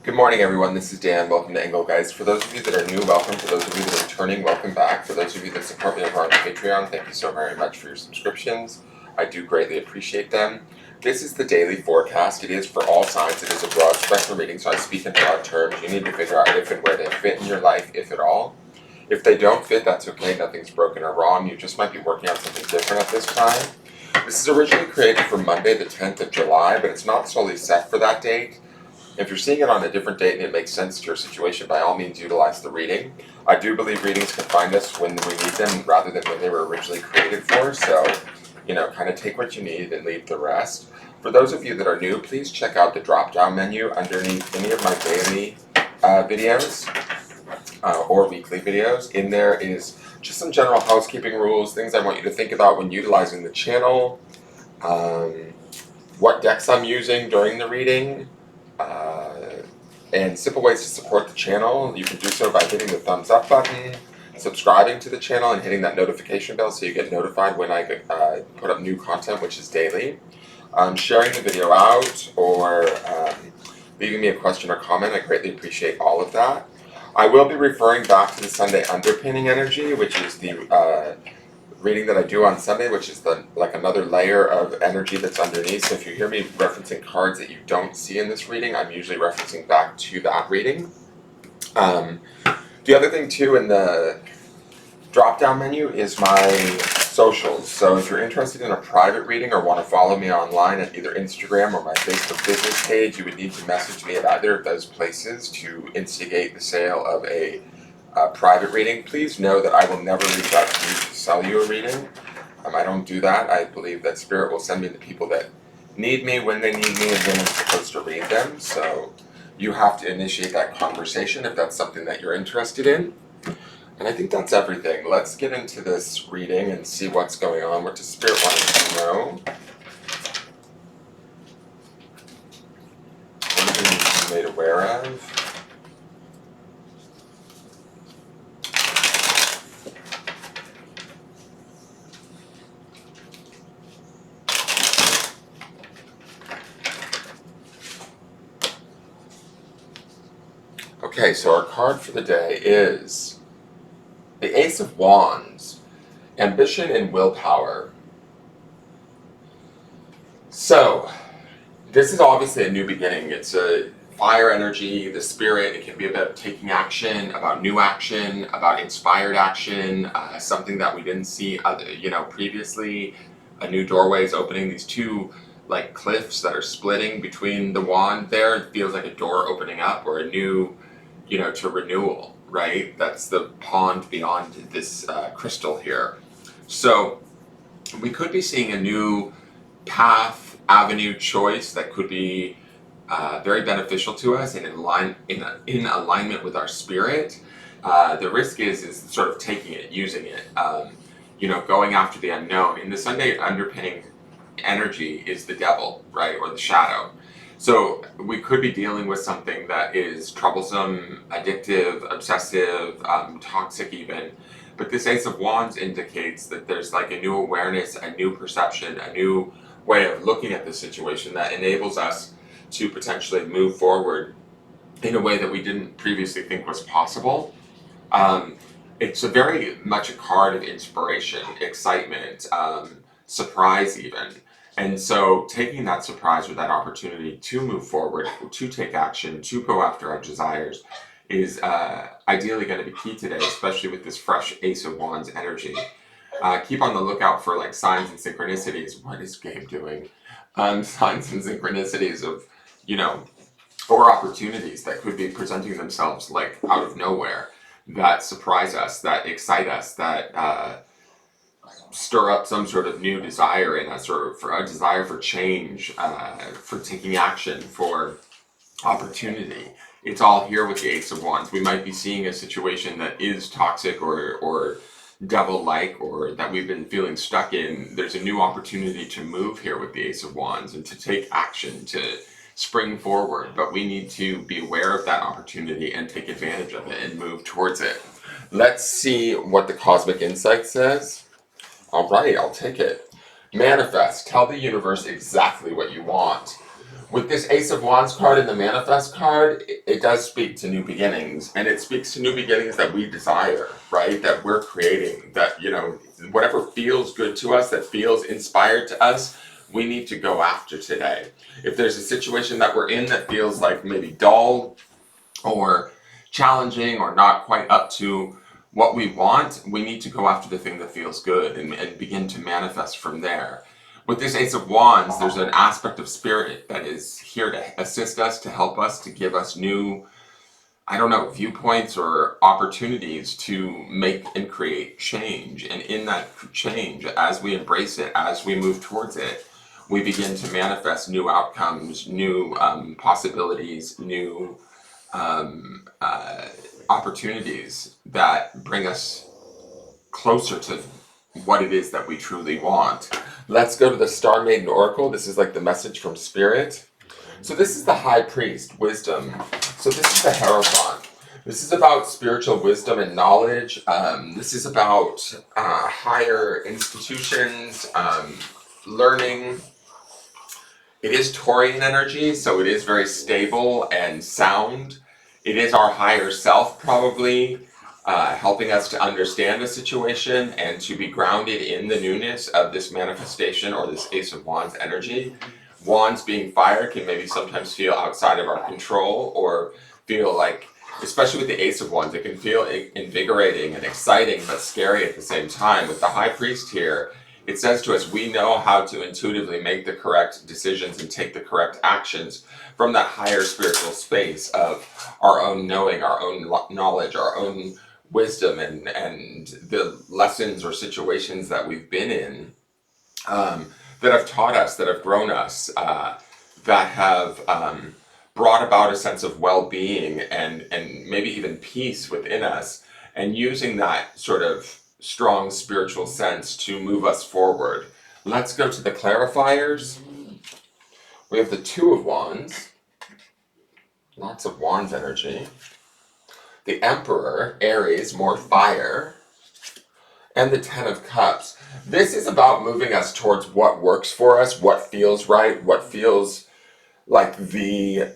Good morning, everyone. This is Dan. Welcome to Engelgeist. For those of you that are new, welcome. For those of you that are returning, welcome back. For those of you that support me over on the Patreon, thank you so very much for your subscriptions. I do greatly appreciate them. This is the daily forecast. It is for all signs. It is a broad spectrum reading, so I speak in broad terms. You need to figure out if and where they fit in your life, if at all. If they don't fit, that's okay. Nothing's broken or wrong. You just might be working on something different at this time. This is originally created for Monday, the 10th of July, but it's not solely set for that date. If you're seeing it on a different date and it makes sense to your situation, by all means utilize the reading. I do believe readings can find us when we need them rather than when they were originally created for, so, kind of take what you need and leave the rest. For those of you that are new, please check out the drop-down menu underneath any of my daily videos or weekly videos. In there is just some general housekeeping rules, things I want you to think about when utilizing the channel, what decks I'm using during the reading, and simple ways to support the channel. You can do so by hitting the thumbs up button, subscribing to the channel, and hitting that notification bell so you get notified when I put up new content, which is daily. Sharing the video out or leaving me a question or comment, I greatly appreciate all of that. I will be referring back to the Sunday underpinning energy, which is the reading that I do on Sunday, which is another layer of energy that's underneath. So if you hear me referencing cards that you don't see in this reading, I'm usually referencing back to that reading. The other thing too in the drop-down menu is my socials. So if you're interested in a private reading or want to follow me online at either Instagram or my Facebook business page, you would need to message me at either of those places to instigate the sale of a private reading. Please know that I will never reach out to you to sell you a reading. I don't do that. I believe that Spirit will send me the people that need me when they need me and when I'm supposed to read them. So you have to initiate that conversation if that's something that you're interested in. And I think that's everything. Let's get into this reading and see what's going on. What does Spirit want us to know? What do we need to be made aware of? Okay, so our card for the day is the Ace of Wands, ambition and willpower. So, this is obviously a new beginning. It's a fire energy, the spirit. It can be about taking action, about new action, about inspired action, something that we didn't see previously. A new doorway is opening. These two cliffs that are splitting between the wand there. It feels like a door opening up or a new to renewal, right? That's the pond beyond this crystal here. So we could be seeing a new path, avenue, choice that could be very beneficial to us and in alignment with our spirit. The risk is sort of taking it, using it, going after the unknown. In the Sunday underpinning energy is the devil, right, or the shadow. So we could be dealing with something that is troublesome, addictive, obsessive, toxic even. But this Ace of Wands indicates that there's a new awareness, a new perception, a new way of looking at the situation that enables us to potentially move forward in a way that we didn't previously think was possible. It's very much a card of inspiration, excitement, surprise even. And so taking that surprise or that opportunity to move forward, to take action, to go after our desires is ideally going to be key today, especially with this fresh Ace of Wands energy. Keep on the lookout for signs and synchronicities. What is Gabe doing? Signs and synchronicities of, or opportunities that could be presenting themselves out of nowhere that surprise us, that excite us, that stir up some sort of new desire in us, or for a desire for change, for taking action, for opportunity. It's all here with the Ace of Wands. We might be seeing a situation that is toxic or devil-like, or that we've been feeling stuck in. There's a new opportunity to move here with the Ace of Wands and to take action, to spring forward. But we need to be aware of that opportunity and take advantage of it and move towards it. Let's see what the Cosmic Insight says. All right, I'll take it. Manifest. Tell the universe exactly what you want. With this Ace of Wands card and the Manifest card, it does speak to new beginnings, and it speaks to new beginnings that we desire, right? That we're creating, that, you know, whatever feels good to us, that feels inspired to us, we need to go after today. If there's a situation that we're in that feels like maybe dull or challenging or not quite up to what we want, we need to go after the thing that feels good and begin to manifest from there. With this Ace of Wands, there's an aspect of spirit that is here to assist us, to help us, to give us new, I don't know, viewpoints or opportunities to make and create change. And in that change, as we embrace it, as we move towards it, we begin to manifest new outcomes, new possibilities, new opportunities that bring us closer to what it is that we truly want. Let's go to the Star Maiden Oracle. This is like the message from Spirit. So this is the High Priest, wisdom. So this is the Hierophant. This is about spiritual wisdom and knowledge. This is about higher institutions, learning. It is Taurian energy, so it is very stable and sound. It is our higher self, probably, helping us to understand the situation and to be grounded in the newness of this manifestation or this Ace of Wands energy. Wands being fire can maybe sometimes feel outside of our control, or feel like, especially with the Ace of Wands, it can feel invigorating and exciting but scary at the same time. With the High Priest here, it says to us, we know how to intuitively make the correct decisions and take the correct actions from that higher spiritual space of our own knowing, our own knowledge, our own wisdom, and the lessons or situations that we've been in, that have taught us, that have grown us, that have brought about a sense of well-being and maybe even peace within us, and using that sort of strong spiritual sense to move us forward. Let's go to the clarifiers. We have the Two of Wands, lots of Wands energy. The Emperor, Aries, more fire. And the Ten of Cups. This is about moving us towards what works for us, what feels right, what feels like the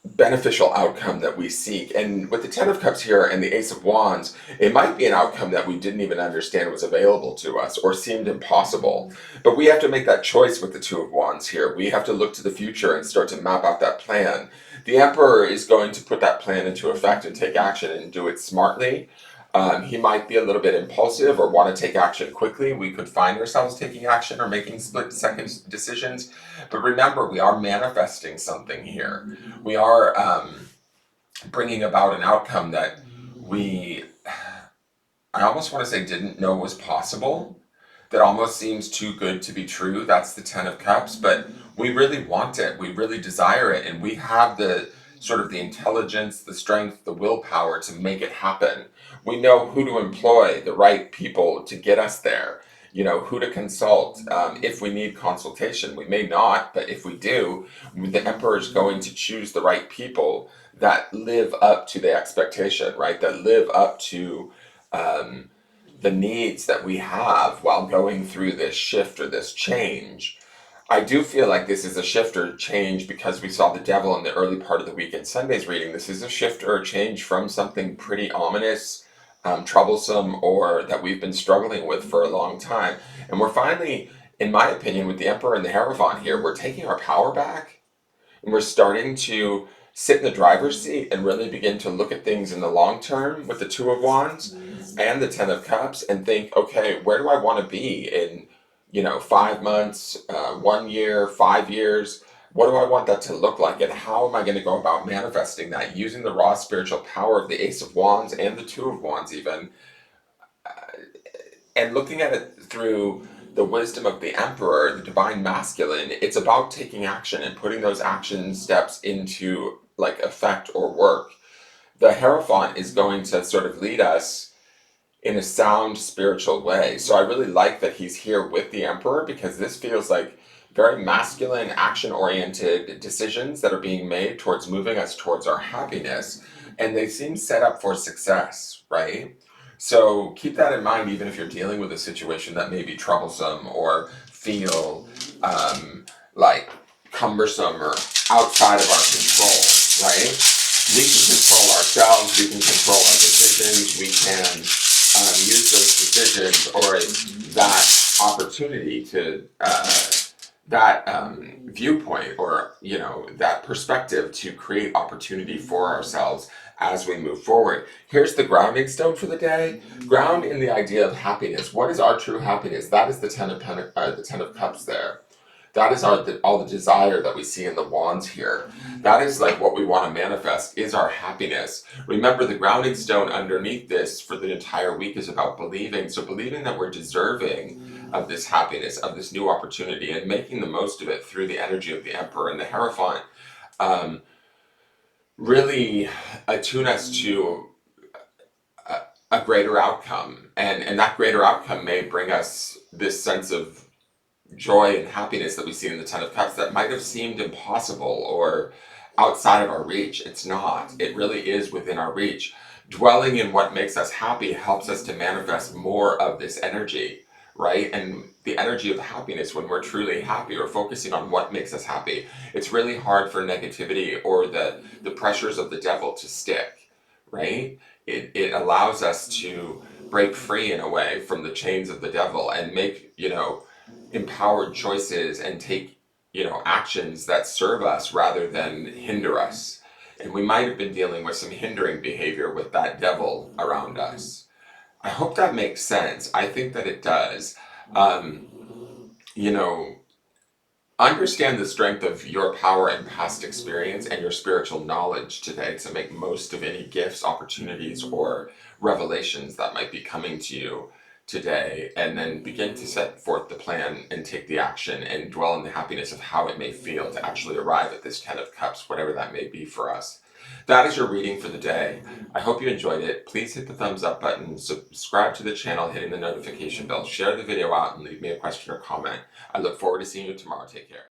beneficial outcome that we seek. And with the Ten of Cups here and the Ace of Wands, it might be an outcome that we didn't even understand was available to us or seemed impossible. But we have to make that choice with the Two of Wands here. We have to look to the future and start to map out that plan. The Emperor is going to put that plan into effect and take action and do it smartly. He might be a little bit impulsive or want to take action quickly. We could find ourselves taking action or making split-second decisions. But remember, we are manifesting something here. We are bringing about an outcome that we, I almost want to say, didn't know was possible. That almost seems too good to be true. That's the Ten of Cups. But we really want it. We really desire it. And we have the sort of the intelligence, the strength, the willpower to make it happen. We know who to employ, the right people to get us there. You know, who to consult if we need consultation. We may not, but if we do, the Emperor is going to choose the right people that live up to the expectation, right? That live up to the needs that we have while going through this shift or this change. I do feel like this is a shift or change because we saw the devil in the early part of the week in Sunday's reading. This is a shift or a change from something pretty ominous, troublesome, or that we've been struggling with for a long time. And we're finally, in my opinion, with the Emperor and the Hierophant here, we're taking our power back and we're starting to sit in the driver's seat and really begin to look at things in the long term with the Two of Wands and the Ten of Cups and think, okay, where do I want to be in 5 months, 1 year, 5 years? What do I want that to look like? And how am I going to go about manifesting that using the raw spiritual power of the Ace of Wands and the Two of Wands even, and looking at it through the wisdom of the Emperor, the divine masculine. It's about taking action and putting those action steps into like effect or work. The Hierophant is going to sort of lead us in a sound spiritual way. So I really like that he's here with the Emperor, because this feels like very masculine, action-oriented decisions that are being made towards moving us towards our happiness. And they seem set up for success, right? So keep that in mind, even if you're dealing with a situation that may be troublesome or feel like cumbersome or outside of our control, right? We can control ourselves, we can control our decisions, we can use those decisions or that opportunity to, viewpoint or, that perspective to create opportunity for ourselves as we move forward. Here's the grounding stone for the day. Ground in the idea of happiness. What is our true happiness? That is the the Ten of Cups there. That is all the desire that we see in the wands here. That is like what we want to manifest is our happiness. Remember, the grounding stone underneath this for the entire week is about believing. So believing that we're deserving of this happiness, of this new opportunity, and making the most of it through the energy of the Emperor and the Hierophant. Really attune us to a greater outcome. And that greater outcome may bring us this sense of joy and happiness that we see in the Ten of Cups that might have seemed impossible or outside of our reach. It's not. It really is within our reach. Dwelling in what makes us happy helps us to manifest more of this energy, right? And the energy of happiness, when we're truly happy or focusing on what makes us happy, it's really hard for negativity or the pressures of the devil to stick, right? It allows us to break free in a way from the chains of the devil and make, empowered choices and take, actions that serve us rather than hinder us. And we might have been dealing with some hindering behavior with that devil around us. I hope that makes sense. I think that it does. You know, Understand the strength of your power and past experience and your spiritual knowledge today to make most of any gifts, opportunities, or revelations that might be coming to you today, and then begin to set forth the plan and take the action and dwell in the happiness of how it may feel to actually arrive at this Ten of Cups, whatever that may be for us. That is your reading for the day. I hope you enjoyed it. Please hit the thumbs up button, subscribe to the channel, hitting the notification bell, share the video out, and leave me a question or comment. I look forward to seeing you tomorrow. Take care.